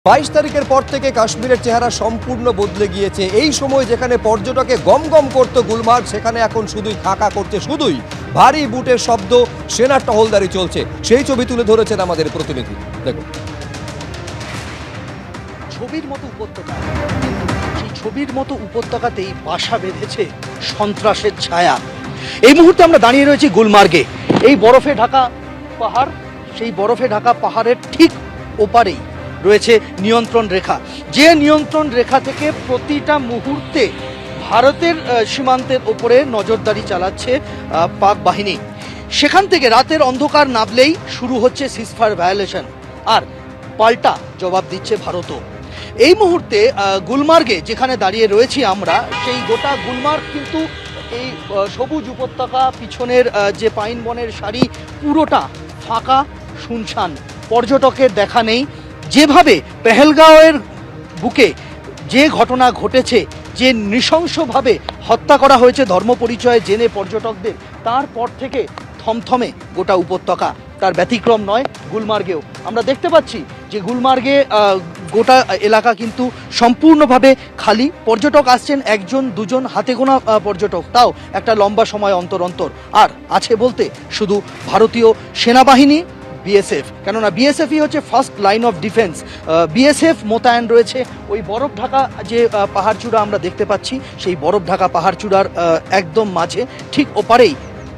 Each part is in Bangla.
22 তারিখের পর থেকে কাশ্মীরের চেহারা সম্পূর্ণ বদলে গিয়েছে। এই সময় যেখানে পর্যটকে গম গম করত গুলমার্গ, সেখানে এখন শুধুই খাকা করছে, শুধুই ভারী বুটের শব্দ, সেনার টহলদারি চলছে। সেই ছবি তুলে ধরেছেন আমাদের প্রতিনিধি। দেখুন, ছবির মতো উপত্যকা, সেই ছবির মতো উপত্যকাতেই বাসা বেঁধেছে সন্ত্রাসের ছায়া। এই মুহূর্তে আমরা দাঁড়িয়ে রয়েছি গুলমার্গে। এই বরফে ঢাকা পাহাড়, সেই বরফে ঢাকা পাহাড়ের ঠিক ওপারেই রয়েছে নিয়ন্ত্রণ রেখা। যে নিয়ন্ত্রণ রেখা থেকে প্রতিটা মুহূর্তে ভারতের সীমান্তের ওপরে নজরদারি চালাচ্ছে পাক বাহিনী। সেখান থেকে রাতের অন্ধকার নামলেই শুরু হচ্ছে সিজফায়ার ভায়োলেশন, আর পাল্টা জবাব দিচ্ছে ভারতও। এই মুহূর্তে গুলমার্গে যেখানে দাঁড়িয়ে রয়েছি আমরা, সেই গোটা গুলমার্গ কিন্তু এই সবুজ উপত্যকা, পিছনের যে পাইন বনের সারি, পুরোটা ফাঁকা, শুনশান, পর্যটকের দেখা নেই। যেভাবে পেহেলগাঁওয়ের বুকে যে ঘটনা ঘটেছে, যে নৃশংসভাবে হত্যা করা হয়েছে ধর্ম পরিচয়ে জেনে পর্যটকদের, তারপর থেকে থমথমে গোটা উপত্যকা। তার ব্যতিক্রম নয় গুলমার্গেও। আমরা দেখতে পাচ্ছি যে গুলমার্গে গোটা এলাকা কিন্তু সম্পূর্ণভাবে খালি। পর্যটক আসছেন একজন দুজন, হাতে গোনা পর্যটক, তাও একটা লম্বা সময় অন্তর অন্তর। আর আছে বলতে শুধু ভারতীয় সেনাবাহিনী, বিএসএফ, কেননা বিএসএফই হচ্ছে first line of defence. BSF মোতায়েন রয়েছে ওই বরফ ঢাকা যে পাহাড়চূড়া আমরা দেখতে পাচ্ছি, সেই বরফ ঢাকা পাহাড়চূড়ার একদম মাঝে, ঠিক ওপারেই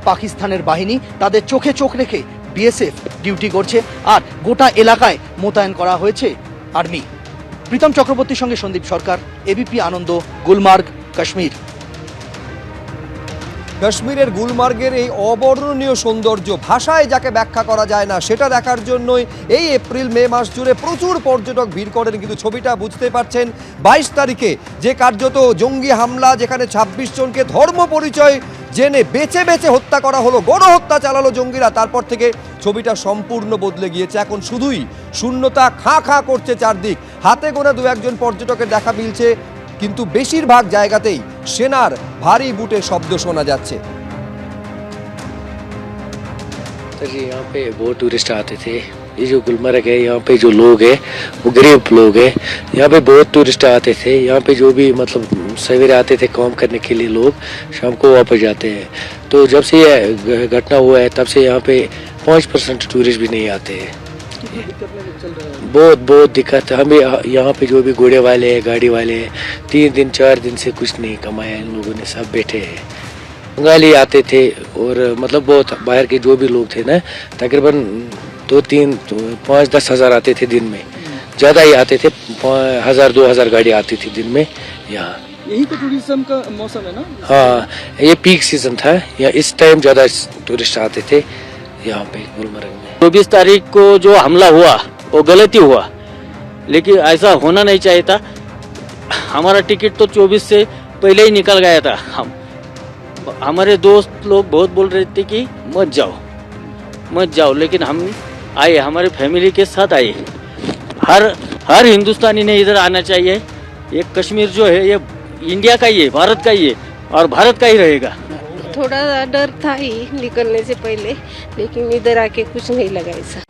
পাকিস্তানের বাহিনী। তাদের চোখে চোখ রেখে বিএসএফ ডিউটি করছে, আর গোটা এলাকায় মোতায়েন করা হয়েছে আর্মি। প্রীতম চক্রবর্তীর সঙ্গে সন্দীপ সরকার, এবিপি আনন্দ, গুলমার্গ, কাশ্মীর। কাশ্মীরের গুলমার্গের এই অবর্ণনীয় সৌন্দর্য ভাষায় যাকে ব্যাখ্যা করা যায় না, সেটা দেখার জন্যই এই এপ্রিল মে মাস জুড়ে প্রচুর পর্যটক ভিড় করেন। কিন্তু ছবিটা বুঝতে পারছেন, 22 তারিখে যে কার্যত জঙ্গি হামলা, যেখানে 26 জনকে ধর্ম পরিচয় জেনে বেছে বেছে হত্যা করা হলো, গণহত্যা চালালো জঙ্গিরা, তারপর থেকে ছবিটা সম্পূর্ণ বদলে গিয়েছে। এখন শুধুই শূন্যতা, খাঁ খাঁ করছে চারদিক। হাতে গোনা দু একজন পর্যটকের দেখা মিলছে, কিন্তু বেশিরভাগ জায়গাতেই সেনার ভারী বুটের শব্দ শোনা যাচ্ছে। जी यहाँ पे बहुत टूरिस्ट आते थे। ये जो गुलमर्ग है, यहाँ पे जो लोग हैं वो गरीब लोग हैं। यहाँ पे बहुत टूरिस्ट आते थे। यहाँ पे जो भी मतलब सवेरे आते थे काम करने के लिए लोग, शाम को वापस जाते हैं। तो जब से ये घटना हुआ है तब से यहाँ पे 5% टूरिस्ट भी नहीं आते हैं। बहुत दिक्कत है हमें। यहाँ पे जो भी घोड़े वाले हैं, गाड़ी वाले हैं, 3 दिन 4 दिन से कुछ नहीं कमाया इन लोगों ने, सब बैठे हैं। बंगाली आते थे और मतलब बहुत बाहर के जो भी लोग थे ना, तकरीबन 2 3 5 10 हज़ार आते थे दिन में, ज़्यादा ही आते थे। 1000 2000 गाड़ी आती थी दिन में यहाँ। यही तो टूरिज्म का मौसम है ना। हाँ, ये पीक सीजन था, या इस टाइम ज़्यादा टूरिस्ट आते थे यहाँ पे गुलमर्ग में। 24 तारीख को जो हमला हुआ वो गलती हुआ, लेकिन ऐसा होना नहीं चाहिए था। हमारा टिकट तो 24 से पहले ही निकल गया था। हमारे दोस्त लोग बहुत बोल रहे थे कि मत जाओ, लेकिन हम आए, हमारे फैमिली के साथ आए। हर हिंदुस्तानी ने इधर आना चाहिए। ये कश्मीर जो है ये इंडिया का ही है, भारत का ही है, और भारत का ही रहेगा। थोड़ा डर था ही निकलने से पहले, लेकिन इधर आके कुछ नहीं लगा ऐसा।